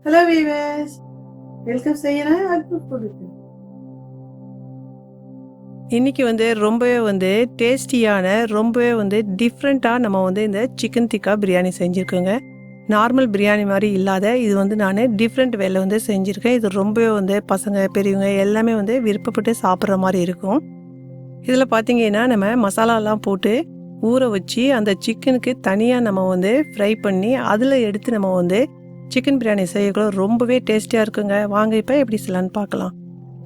Hello viewers, welcome செய்யறேன் அக்மல் ஃபுட்டுக்கு. இன்னைக்கு ரொம்பவே டேஸ்டியான ரொம்பவே டிஃப்ரெண்ட்டாக நம்ம இந்த சிக்கன் டிக்கா பிரியாணி செஞ்சுருக்கோங்க. நார்மல் பிரியாணி மாதிரி இல்லாத இது நான் டிஃப்ரெண்ட் வேலை செஞ்சுருக்கேன். இது ரொம்பவே பசங்க பெரியவங்க எல்லாமே விருப்பப்பட்டு சாப்பிட்ற மாதிரி இருக்கும். இதில் பார்த்தீங்கன்னா நம்ம மசாலாலாம் போட்டு ஊற வச்சு அந்த சிக்கனுக்கு தனியாக நம்ம ஃப்ரை பண்ணி அதில் எடுத்து நம்ம சிக்கன் பிரியாணி செய்யக்குள்ள ரொம்பவே டேஸ்டியாக இருக்குங்க. வாங்க இப்போ எப்படி செய்யலான்னு பார்க்கலாம்.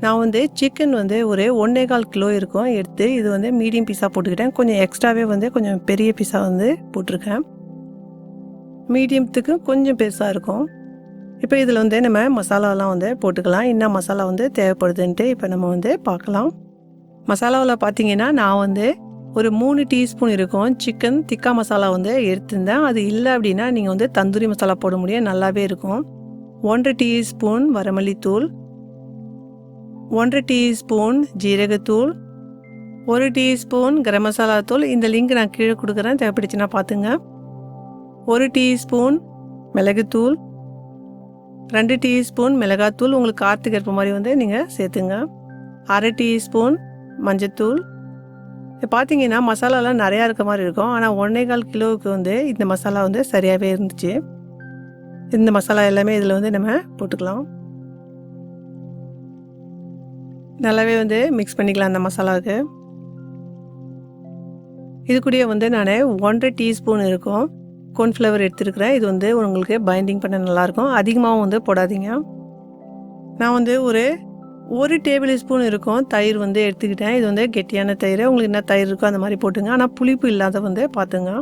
நான் சிக்கன் ஒரு 1.25 கிலோ இருக்கும் எடுத்து இது மீடியம் பீஸாக போட்டுக்கிட்டேன். கொஞ்சம் எக்ஸ்ட்ராவே கொஞ்சம் பெரிய பீஸாக போட்டிருக்கேன். மீடியத்துக்கு கொஞ்சம் பெருசாக இருக்கும். இப்போ இதில் நம்ம மசாலாலாம் போட்டுக்கலாம். என்ன மசாலா தேவைப்படுதுன்ட்டு இப்போ நம்ம பார்க்கலாம். மசாலாவில் பார்த்தீங்கன்னா நான் ஒரு 3 டீஸ்பூன் இருக்கும் சிக்கன் திக்கா மசாலா எடுத்திருந்தேன். அது இல்லை அப்படின்னா நீங்கள் தந்தூரி மசாலா போட முடியும், நல்லாவே இருக்கும். 1 டீஸ்பூன் வரமல்லித்தூள், 1 டீஸ்பூன் ஜீரகத்தூள், 1 டீஸ்பூன் கரம் மசாலா தூள். இந்த லிங்க் நான் கீழே கொடுக்குறேன், தேவைப்படுச்சுன்னா பார்த்துங்க. 1 டீஸ்பூன் மிளகுத்தூள், 2 டீஸ்பூன் மிளகாத்தூள், உங்களுக்கு காரத்துக்கு ஏற்ப மாதிரி நீங்கள் சேர்த்துங்க. 1/2 டீஸ்பூன் மஞ்சத்தூள். பார்த்தீங்கன்னா மசாலாலாம் நிறையா இருக்க மாதிரி இருக்கும், ஆனால் 1.25 கிலோவுக்கு இந்த மசாலா சரியாகவே இருந்துச்சு. இந்த மசாலா எல்லாமே இதில் நம்ம போட்டுக்கலாம். நல்லாவே மிக்ஸ் பண்ணிக்கலாம் அந்த மசாலாவுக்கு. இது கூடயே நான் 1.5 டீஸ்பூன் இருக்கும் கார்ன்ஃப்ளவர் எடுத்துருக்கிறேன். இது உங்களுக்கு பைண்டிங் பண்ண நல்லாயிருக்கும். அதிகமாகவும் போடாதீங்க. நான் ஒரு டேபிள் ஸ்பூன் இருக்கும் தயிர் எடுத்துக்கிட்டேன். இது கெட்டியான தயிர், உங்களுக்கு என்ன தயிர் இருக்கோ அந்த மாதிரி போட்டுங்க. ஆனால் புளிப்பு இல்லாத பார்த்துங்க.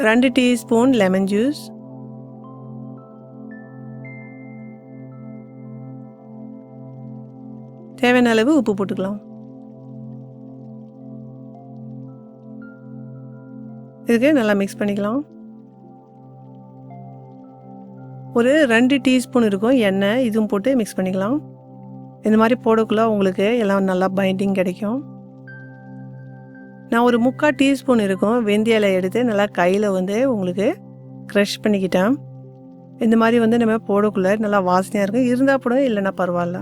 ரெண்டு டீஸ்பூன் லெமன் ஜூஸ், தேவையான அளவு உப்பு போட்டுக்கலாம். இதுக்கு நல்லா மிக்ஸ் பண்ணிக்கலாம். ஒரு 2 டீஸ்பூன் இருக்கும் எண்ணெய், இதுவும் போட்டு மிக்ஸ் பண்ணிக்கலாம். இந்த மாதிரி போடக்குள்ள உங்களுக்கு எல்லாம் நல்லா பைண்டிங் கிடைக்கும். நான் ஒரு 3/4 டீஸ்பூன் இருக்கும் வெந்தயம் எடுத்து நல்லா கையில் உங்களுக்கு க்ரஷ் பண்ணிக்கிட்டேன். இந்த மாதிரி நம்ம போடக்குள்ள நல்லா வாசனையாக இருக்கும். இருந்தால் போட, இல்லைன்னா பரவாயில்ல.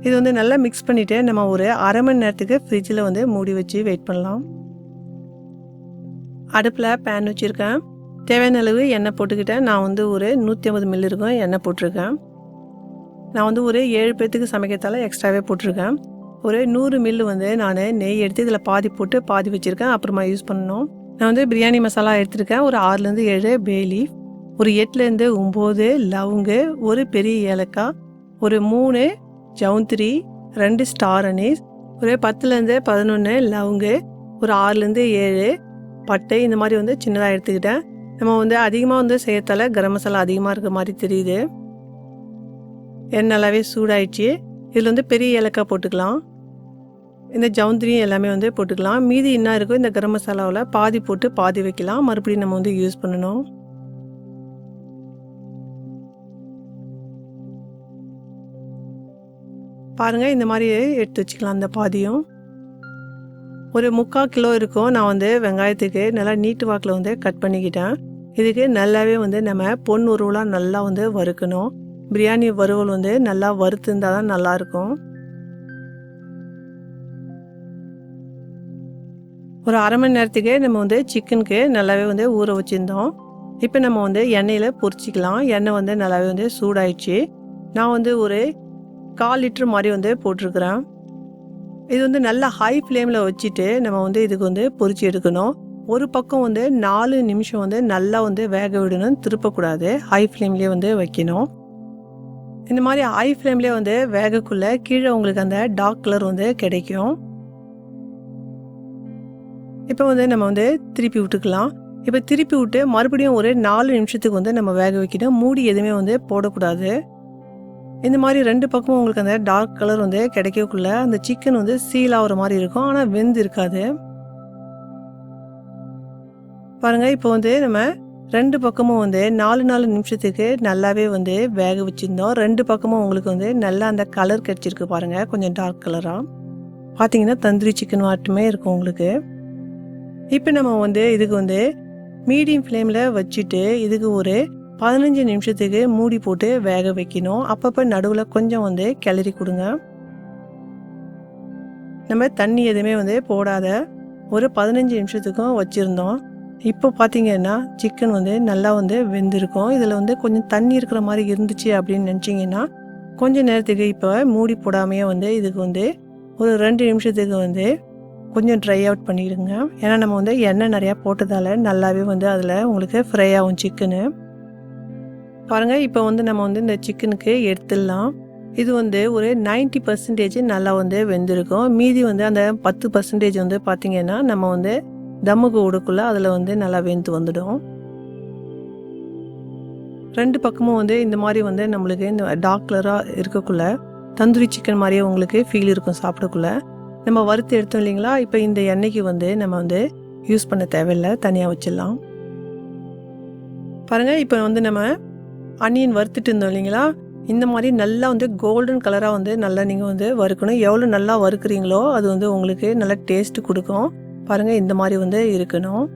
இது நல்லா மிக்ஸ் பண்ணிவிட்டு நம்ம ஒரு 1/2 மணி நேரத்துக்கு ஃப்ரிட்ஜில் மூடி வச்சு வெயிட் பண்ணலாம். அடுப்பில் பேன் வச்சுருக்கேன். தேவையான அளவு எண்ணெய் போட்டுக்கிட்டேன். நான் ஒரு 150 மில்லி இருக்கும் எண்ணெய் போட்டிருக்கேன். நான் ஒரு 7 பேர்த்துக்கு சமைக்கிறதால எக்ஸ்ட்ராவே போட்டிருக்கேன். ஒரு 100 மில்லி நான் நெய் எடுத்து இதில் பாதி போட்டு பாதி வச்சுருக்கேன், அப்புறமா யூஸ் பண்ணணும். நான் பிரியாணி மசாலா எடுத்திருக்கேன். ஒரு 6லேருந்து 7 பே லீஃப், ஒரு 8லேருந்து 9 லவங்கு, ஒரு பெரிய ஏலக்காய், ஒரு 3 ஜவுந்திரி, 2 ஸ்டார் அனீஸ், ஒரு 10லேருந்து 11 லவங்கு, ஒரு 6லேருந்து 7 பட்டை. இந்த மாதிரி சின்னதாக எடுத்துக்கிட்டேன். நம்ம அதிகமாக செய்யறதால கரம் மசாலா அதிகமாக இருக்க மாதிரி தெரியுது. எண்ணெய் நல்லாவே சூடாயிடுச்சு. இதில் பெரிய ஏலக்காய் போட்டுக்கலாம். இந்த ஜவுந்திரியும் எல்லாமே போட்டுக்கலாம். மீதி என்ன இருக்கோ இந்த கரம் மசாலாவில் பாதி போட்டு பாதி வைக்கலாம். மறுபடியும் நம்ம யூஸ் பண்ணணும். பாருங்கள், இந்த மாதிரி எடுத்து வச்சுக்கலாம். அந்த பாதியும் ஒரு 3/4 கிலோ இருக்கும். நான் வெங்காயத்துக்கு நல்லா நீட்டு வாக்கில் கட் பண்ணிக்கிட்டேன். இதுக்கு நல்லாவே நம்ம பொன் உருவலாக நல்லா வறுக்கணும். பிரியாணி வறுவல் நல்லா வறுத்துருந்தால் தான் நல்லாயிருக்கும். ஒரு 1/2 மணி நேரத்துக்கு நம்ம சிக்கனுக்கு நல்லாவே ஊற வச்சுருந்தோம். இப்போ நம்ம எண்ணெயில் பொரிச்சிக்கலாம். எண்ணெய் நல்லாவே சூடாயிடுச்சு. நான் ஒரு 1/4 லிட்டர் மாதிரி போட்டிருக்கிறேன். இது நல்லா ஹை ஃப்ளேமில் வச்சுட்டு நம்ம இதுக்கு பொரிச்சு எடுக்கணும். ஒரு பக்கம் 4 நிமிஷம் நல்லா வேக விடணும், திருப்பக்கூடாது. ஹை ஃப்ளேம்லேயே வைக்கணும். இந்த மாதிரி ஹை ஃப்ளேம்லேயே வேகக்குள்ளே கீழே உங்களுக்கு அந்த டார்க் கலர் கிடைக்கும். இப்போ நம்ம திருப்பி விட்டுக்கலாம். இப்போ திருப்பி விட்டு மறுபடியும் ஒரு 4 நிமிஷத்துக்கு நம்ம வேக வைக்கணும். மூடி எதுவுமே போடக்கூடாது. இந்த மாதிரி 2 பக்கமும் உங்களுக்கு அந்த டார்க் கலர் கிடைக்கக்குள்ள அந்த சிக்கன் சீல் ஆகிற மாதிரி இருக்கும், ஆனால் வெந்து இருக்காது. பாருங்கள், இப்போ நம்ம 2 பக்கமும் 4 நிமிஷத்துக்கு நல்லாவே வேக வச்சுருந்தோம். 2 பக்கமும் உங்களுக்கு நல்லா அந்த கலர் கிடச்சிருக்கு பாருங்கள், கொஞ்சம் டார்க் கலராக. பார்த்தீங்கன்னா தந்தூரி சிக்கன் வாட்டுமே இருக்கும் உங்களுக்கு. இப்போ நம்ம வந்து இதுக்கு வந்து மீடியம் ஃப்ளேமில் வச்சுட்டு இதுக்கு ஒரு 15 நிமிஷத்துக்கு மூடி போட்டு வேக வைக்கணும். அப்பப்போ நடுவில் கொஞ்சம் வந்து கிளறி கொடுங்க. நம்ம தண்ணி எதுவுமே வந்து போடாத ஒரு 15 நிமிஷத்துக்கும் வச்சுருந்தோம். இப்போ பார்த்தீங்கன்னா சிக்கன் வந்து நல்லா வந்து வெந்திருக்கும். இதில் வந்து கொஞ்சம் தண்ணி இருக்கிற மாதிரி இருந்துச்சு அப்படின்னு நினச்சிங்கன்னா கொஞ்சம் நேரத்துக்கு இப்போ மூடி போடாமையே வந்து இதுக்கு வந்து ஒரு 2 நிமிஷத்துக்கு வந்து கொஞ்சம் ட்ரை அவுட் பண்ணிடுங்க. ஏன்னா நம்ம வந்து எண்ணெய் நிறையா போட்டதால் நல்லாவே வந்து அதில் உங்களுக்கு ஃப்ரை ஆகும் சிக்கனு. பாருங்கள், இப்போ வந்து நம்ம வந்து இந்த சிக்கனுக்கு எடுத்துடலாம். இது வந்து ஒரு 90% நல்லா வந்து வெந்திருக்கும். மீதி வந்து அந்த 10% வந்து பார்த்திங்கன்னா நம்ம வந்து தம்முக்கு விடக்குள்ள அதில் வந்து நல்லா வெந்து வந்துடும். 2 பக்கமும் வந்து இந்த மாதிரி வந்து நம்மளுக்கு இந்த டார்க் கலராக இருக்கக்குள்ள தந்தூரி சிக்கன் மாதிரியே உங்களுக்கு ஃபீல் இருக்கும் சாப்பிடக்குள்ள. நம்ம வறுத்து எடுத்தோம் இல்லைங்களா, இப்போ இந்த எண்ணெய்க்கு வந்து நம்ம வந்து யூஸ் பண்ண தேவையில்லை, தனியாக வச்சிடலாம். பாருங்கள், இப்போ வந்து நம்ம அனியன் வறுத்துட்டு இருந்தோம் இல்லைங்களா, இந்த மாதிரி நல்லா வந்து கோல்டன் கலராக வந்து நல்லா நீங்கள் வந்து வறுக்கணும். எவ்வளோ நல்லா வறுக்குறீங்களோ அது வந்து உங்களுக்கு நல்லா டேஸ்ட்டு கொடுக்கும். பாருங்கள், இந்த மாதிரி வந்து இருக்கணும்.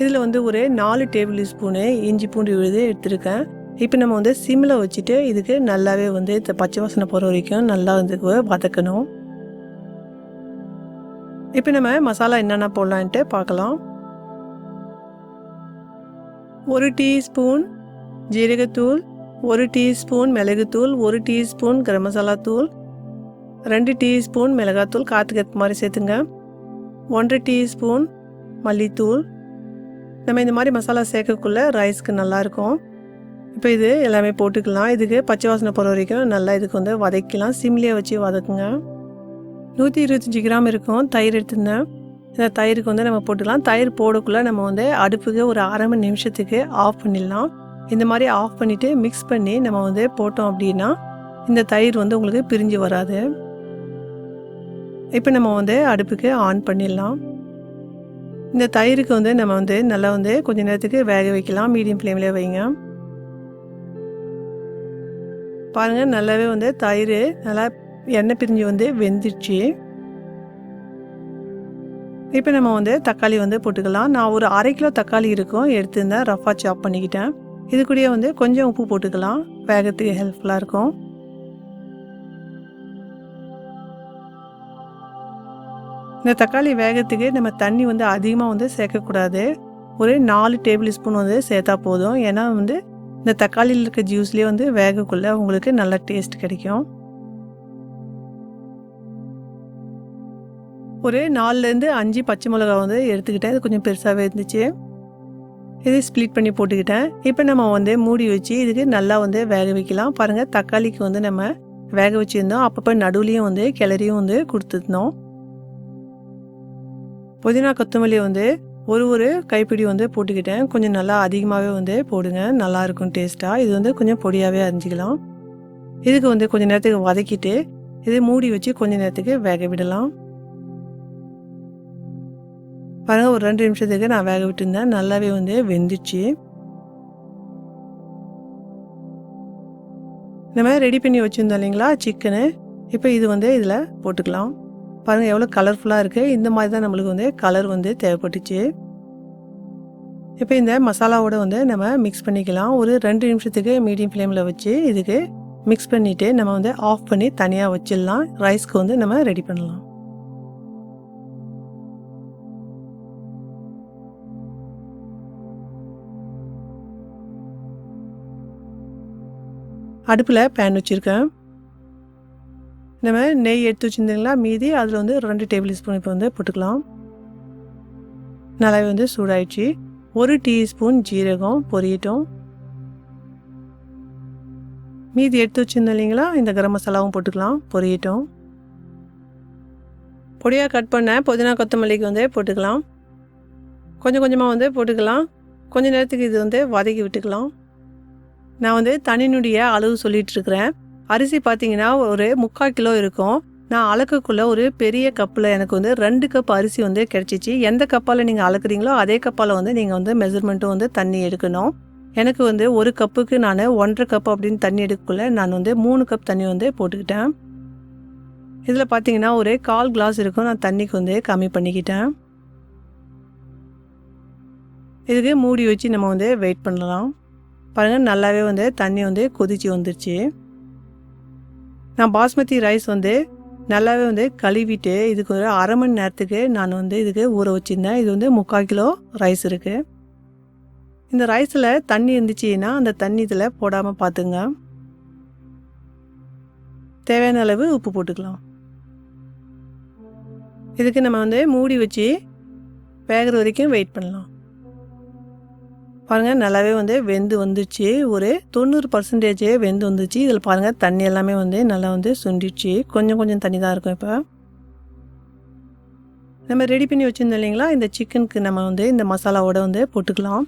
இதில் வந்து ஒரு 4 டேபிள் ஸ்பூனு இஞ்சி பூண்டு விழுது எடுத்துருக்கேன். இப்போ நம்ம வந்து சிம்மில் வச்சுட்டு இதுக்கு நல்லாவே வந்து இந்த பச்சை வாசனை போகிற வரைக்கும் நல்லா வந்து வதக்கணும். இப்போ நம்ம மசாலா என்னென்ன போடலான்ட்டு பார்க்கலாம். 1 டீஸ்பூன் ஜீரகத்தூள், 1 டீஸ்பூன் மிளகுத்தூள், 1 டீஸ்பூன் கரம் மசாலா தூள், 2 டீஸ்பூன் மிளகாத்தூள் காற்றுக்கு ஏற்ற மாதிரி சேர்த்துங்க, 1 டீஸ்பூன் மல்லித்தூள். நம்ம இந்த மாதிரி மசாலா சேர்க்கக்குள்ள ரைஸ்க்கு நல்லாயிருக்கும். இப்போ இது எல்லாமே போட்டுக்கலாம். இதுக்கு பச்சை வாசனை போகிற வரைக்கும் நல்லா இதுக்கு வந்து வதக்கலாம். சிம்லேயே வச்சு வதக்குங்க. 125 கிராம் இருக்கும் தயிர் எடுத்துருந்தேன். இந்த தயிருக்கு வந்து நம்ம போட்டுக்கலாம். தயிர் போடக்குள்ளே நம்ம வந்து அடுப்புக்கு ஒரு 1/2 மணி நிமிஷத்துக்கு ஆஃப் பண்ணிடலாம். இந்த மாதிரி ஆஃப் பண்ணிவிட்டு மிக்ஸ் பண்ணி நம்ம வந்து போட்டோம் அப்படின்னா இந்த தயிர் வந்து உங்களுக்கு பிரிஞ்சு வராது. இப்போ நம்ம வந்து அடுப்புக்கு ஆன் பண்ணிடலாம். இந்த தயிருக்கு வந்து நம்ம வந்து நல்லா வந்து கொஞ்சம் நேரத்துக்கு வேக வைக்கலாம். மீடியம் ஃப்ளேம்லேயே வைங்க. பாருங்கள், நல்லாவே வந்து தயிர் நல்லா எண்ணெய் பிரிஞ்சு வந்து வெந்துடுச்சு. இப்போ நம்ம வந்து தக்காளி வந்து போட்டுக்கலாம். நான் ஒரு 1/2 கிலோ தக்காளி இருக்கும் எடுத்துருந்தேன், ரஃபாக சாப் பண்ணிக்கிட்டேன். இது கூடயே வந்து கொஞ்சம் உப்பு போட்டுக்கலாம், வேகத்துக்கு ஹெல்ப்ஃபுல்லாக இருக்கும். இந்த தக்காளி வேகத்துக்கு நம்ம தண்ணி வந்து அதிகமாக வந்து சேர்க்கக்கூடாது. ஒரு 4 டேபிள் ஸ்பூன் வந்து சேர்த்தா போதும். ஏன்னா வந்து இந்த தக்காளியில் இருக்க ஜூஸ்லேயே வந்து வேகக்குள்ளே உங்களுக்கு நல்ல டேஸ்ட் கிடைக்கும். ஒரு 4லேருந்து 5 பச்சை மிளகா வந்து எடுத்துக்கிட்டேன். இது கொஞ்சம் பெருசாகவே இருந்துச்சு. இது ஸ்ப்ளிட் பண்ணி போட்டுக்கிட்டேன். இப்போ நம்ம வந்து மூடி வச்சு இதுக்கு நல்லா வந்து வேக வைக்கலாம். பாருங்கள், தக்காளிக்கு வந்து நம்ம வேக வச்சுருந்தோம். அப்பப்போ நடுவுலையும் வந்து கிளறியும் வந்து கொடுத்துருந்தோம். புதினா கொத்தமல்லி வந்து ஒரு கைப்பிடி வந்து போட்டுக்கிட்டேன். கொஞ்சம் நல்லா அதிகமாகவே வந்து போடுங்க, நல்லாயிருக்கும் டேஸ்ட்டாக. இது வந்து கொஞ்சம் பொடியாகவே அரிஞ்சிக்கலாம். இதுக்கு வந்து கொஞ்சம் நேரத்துக்கு வதக்கிட்டு இது மூடி வச்சு கொஞ்சம் நேரத்துக்கு வேக விடலாம். பாருங்கள், ஒரு 2 நிமிஷத்துக்கு நான் வேக விட்டுருந்தேன். நல்லாவே வந்து வெந்துச்சு. நம்ம ரெடி பண்ணி வச்சுருந்தோம் இல்லைங்களா சிக்கனு, இப்போ இது வந்து இதில் போட்டுக்கலாம். பாருங்கள், எவ்வளோ கலர்ஃபுல்லாக இருக்குது. இந்த மாதிரி தான் நம்மளுக்கு வந்து கலர் வந்து தேவைப்பட்டுச்சு. இப்போ இந்த மசாலாவோட வந்து நம்ம மிக்ஸ் பண்ணிக்கலாம். ஒரு 2 நிமிஷத்துக்கு மீடியம் ஃப்ளேமில் வச்சு இதுக்கு மிக்ஸ் பண்ணிவிட்டு நம்ம வந்து ஆஃப் பண்ணி தனியாக வச்சிடலாம். ரைஸ்க்கு வந்து நம்ம ரெடி பண்ணலாம். அடுப்பில் பேன் வச்சுருக்கேன். நம்ம நெய் எடுத்து வச்சுருந்தீங்களா மீதி, அதில் வந்து 2 டேபிள் ஸ்பூன் இப்போ வந்து போட்டுக்கலாம். நல்லாவே வந்து சூடாயிடுச்சு. 1 டீஸ்பூன் ஜீரகம் பொரியட்டும். மீதி எடுத்து வச்சுருந்தோம் இல்லைங்களா, இந்த கரம் மசாலாவும் போட்டுக்கலாம், பொரியட்டும். பொடியாக கட் பண்ண புதினா கொத்தமல்லிக்கு வந்து போட்டுக்கலாம். கொஞ்சம் கொஞ்சமாக வந்து போட்டுக்கலாம். கொஞ்சம் நேரத்துக்கு இது வந்து வதக்கி விட்டுக்கலாம். நான் வந்து தண்ணியினுடைய அளவு சொல்லிகிட்ருக்கிறேன். அரிசி பார்த்தீங்கன்னா ஒரு 3/4 கிலோ இருக்கும். நான் அளக்கக்குள்ளே ஒரு பெரிய கப்பில் எனக்கு வந்து 2 கப் அரிசி வந்து கிடச்சிச்சு. எந்த கப்பால் நீங்கள் அளக்குறீங்களோ அதே கப்பால் வந்து நீங்கள் வந்து மெஷர்மெண்ட்டும் வந்து தண்ணி எடுக்கணும். எனக்கு வந்து ஒரு கப்புக்கு நான் 1.5 கப் அப்படின்னு தண்ணி எடுக்கக்குள்ள நான் வந்து 3 கப் தண்ணி வந்து போட்டுக்கிட்டேன். இதில் பார்த்தீங்கன்னா ஒரு 1/4 கிளாஸ் இருக்கும். நான் தண்ணிக்கு வந்து கம்மி பண்ணிக்கிட்டேன். இதுக்கு மூடி வச்சு நம்ம வந்து வெயிட் பண்ணலாம். பாருங்கள், நல்லாவே வந்து தண்ணி வந்து கொதிச்சு வந்துருச்சு. நான் பாஸ்மதி ரைஸ் வந்து நல்லாவே வந்து கழுவிட்டு இதுக்கு ஒரு 1/2 மணி நேரத்துக்கு நான் வந்து இதுக்கு ஊற வச்சுருந்தேன். இது வந்து 3/4 கிலோ ரைஸ் இருக்குது. இந்த ரைஸில் தண்ணி இருந்துச்சுன்னா அந்த தண்ணி இதில் போடாமல் பார்த்துங்க. தேவையான அளவு உப்பு போட்டுக்கலாம். இதுக்கு நம்ம வந்து மூடி வச்சு வேகிற வரைக்கும் வெயிட் பண்ணலாம். பாருங்கள், நல்லாவே வந்து வெந்து வந்துச்சு. ஒரு 90% வெந்து வந்துச்சு. இதில் பாருங்கள், தண்ணி எல்லாமே வந்து நல்லா வந்து சுண்டிடுச்சு. கொஞ்சம் தண்ணி தான் இருக்கும். இப்போ நம்ம ரெடி பண்ணி வச்சுருந்தோம் இல்லைங்களா, இந்த சிக்கனுக்கு நம்ம வந்து இந்த மசாலாவோட வந்து போட்டுக்கலாம்.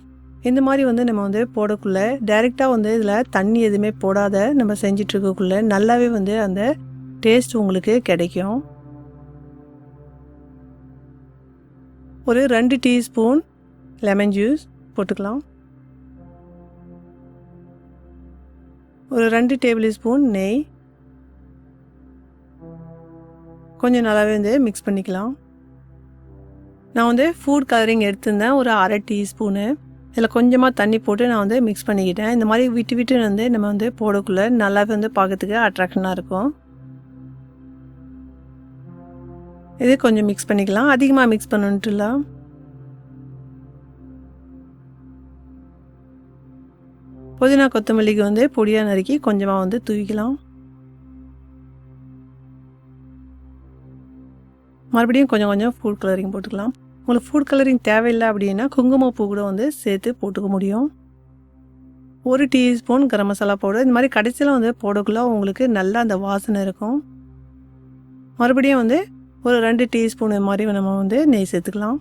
இந்த மாதிரி வந்து நம்ம வந்து போடக்குள்ளே டைரெக்டாக வந்து இதில் தண்ணி எதுவுமே போடாத நம்ம செஞ்சிட்ருக்கக்குள்ளே நல்லாவே வந்து அந்த டேஸ்ட் உங்களுக்கு கிடைக்கும். ஒரு 2 டீஸ்பூன் லெமன் ஜூஸ் போட்டுக்கலாம். ஒரு 2 டேபிள் ஸ்பூன் நெய். கொஞ்சம் நல்லாவே வந்து மிக்ஸ் பண்ணிக்கலாம். நான் வந்து ஃபுட் கலரிங் எடுத்திருந்தேன், ஒரு 1/2 டீஸ்பூனு. இதில் கொஞ்சமாக தண்ணி போட்டு நான் வந்து மிக்ஸ் பண்ணிக்கிட்டேன். இந்த மாதிரி விட்டு வந்து நம்ம வந்து போடக்குள்ளே நல்லாவே வந்து பார்க்கறதுக்கு அட்ராக்ஷனாக இருக்கும். இது கொஞ்சம் மிக்ஸ் பண்ணிக்கலாம். அதிகமாக மிக்ஸ் பண்ணணுன்ட்டுல. புதினா கொத்தமல்லிக்கு வந்து பொடியாக நறுக்கி கொஞ்சமாக வந்து தூவிக்கலாம். மறுபடியும் கொஞ்சம் ஃபுட் கலரிங் போட்டுக்கலாம். உங்களுக்கு ஃபுட் கலரிங் தேவையில்லை அப்படின்னா குங்குமப்பூ கூட வந்து சேர்த்து போட்டுக்க முடியும். 1 டீஸ்பூன் கரம் மசாலா பவுடர். இந்த மாதிரி கடைசியில் வந்து போடக்குள்ள உங்களுக்கு நல்லா அந்த வாசனை இருக்கும். மறுபடியும் வந்து ஒரு 2 டீஸ்பூன் மாதிரி நம்ம வந்து நெய் சேர்த்துக்கலாம்.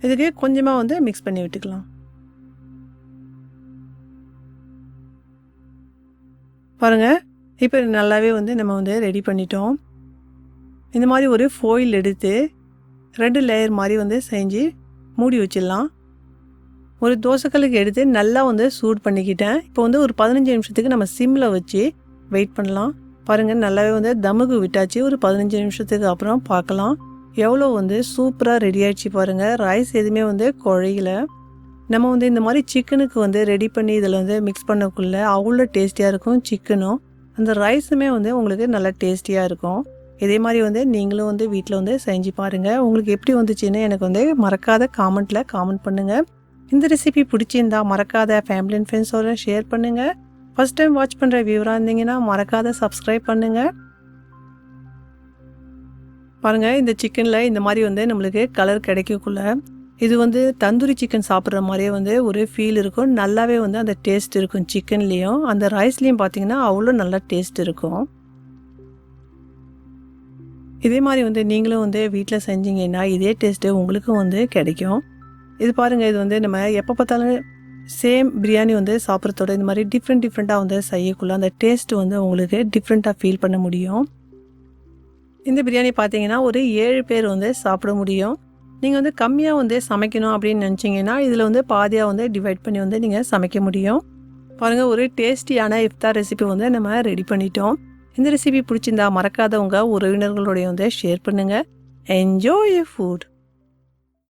இதுக்கு கொஞ்சமாக வந்து மிக்ஸ் பண்ணி விட்டுக்கலாம். பாருங்கள், இப்போ நல்லாவே வந்து நம்ம வந்து ரெடி பண்ணிட்டோம். இந்த மாதிரி ஒரு ஃபோயில் எடுத்து 2 லேயர் மாதிரி வந்து செஞ்சு மூடி வச்சிடலாம். ஒரு தோசைக்கல்லுக்கு எடுத்து நல்லா வந்து சூடு பண்ணிக்கிட்டேன். இப்போ வந்து ஒரு 15 நிமிஷத்துக்கு நம்ம சிம்மில் வச்சு வெயிட் பண்ணலாம். பாருங்கள், நல்லாவே வந்து தமுக்கு விட்டாச்சு. ஒரு 15 நிமிஷத்துக்கு அப்புறம் பார்க்கலாம் எவ்வளோ வந்து சூப்பராக ரெடி ஆகிடுச்சு. பாருங்கள், ரைஸ் எதுவுமே வந்து குழையில. நம்ம வந்து இந்த மாதிரி சிக்கனுக்கு வந்து ரெடி பண்ணி இதில் வந்து மிக்ஸ் பண்ணக்குள்ளே அவ்வளோ டேஸ்டியாக இருக்கும். சிக்கனும் அந்த ரைஸுமே வந்து உங்களுக்கு நல்லா டேஸ்டியாக இருக்கும். இதே மாதிரி வந்து நீங்களும் வந்து வீட்டில் வந்து செஞ்சு பாருங்கள். உங்களுக்கு எப்படி வந்துச்சுன்னு எனக்கு வந்து மறக்காத காமெண்ட்டில் காமெண்ட் பண்ணுங்கள். இந்த ரெசிபி பிடிச்சிருந்தா மறக்காத ஃபேமிலி அண்ட் ஃப்ரெண்ட்ஸோட ஷேர் பண்ணுங்கள். ஃபஸ்ட் டைம் வாட்ச் பண்ணுற வியூவராக இருந்தீங்கன்னா மறக்காத சப்ஸ்கிரைப் பண்ணுங்கள். பாருங்கள், இந்த சிக்கனில் இந்த மாதிரி வந்து நம்மளுக்கு கலர் கிடைக்கக்குள்ள இது வந்து தந்தூரி சிக்கன் சாப்பிட்ற மாதிரியே வந்து ஒரு ஃபீல் இருக்கும். நல்லாவே வந்து அந்த டேஸ்ட் இருக்கும். சிக்கன்லேயும் அந்த ரைஸ்லேயும் பார்த்தீங்கன்னா அவ்வளோ நல்லா டேஸ்ட் இருக்கும். இதே மாதிரி வந்து நீங்களும் வந்து வீட்டில் செஞ்சீங்கன்னா இதே டேஸ்ட்டு உங்களுக்கும் வந்து கிடைக்கும். இது பாருங்கள், இது வந்து நம்ம எப்போ பார்த்தாலும் சேம் பிரியாணி வந்து சாப்பிட்றதோட இந்த மாதிரி டிஃப்ரெண்ட்டாக வந்து செய்யக்குள்ள அந்த டேஸ்ட்டு வந்து உங்களுக்கு டிஃப்ரெண்ட்டாக ஃபீல் பண்ண முடியும். இந்த பிரியாணி பார்த்தீங்கன்னா ஒரு 7 பேர் வந்து சாப்பிட முடியும். நீங்கள் வந்து கம்மியாக வந்து சமைக்கணும் அப்படின்னு நினச்சிங்கன்னா இதில் வந்து பாதியாக வந்து டிவைட் பண்ணி வந்து நீங்கள் சமைக்க முடியும். பாருங்கள், ஒரு டேஸ்டியான இஃப்தார் ரெசிபி வந்து நம்ம ரெடி பண்ணிட்டோம். இந்த ரெசிபி பிடிச்சிருந்தா மறக்காதவங்க உறவினர்களோடைய வந்து ஷேர் பண்ணுங்கள். Enjoy your food.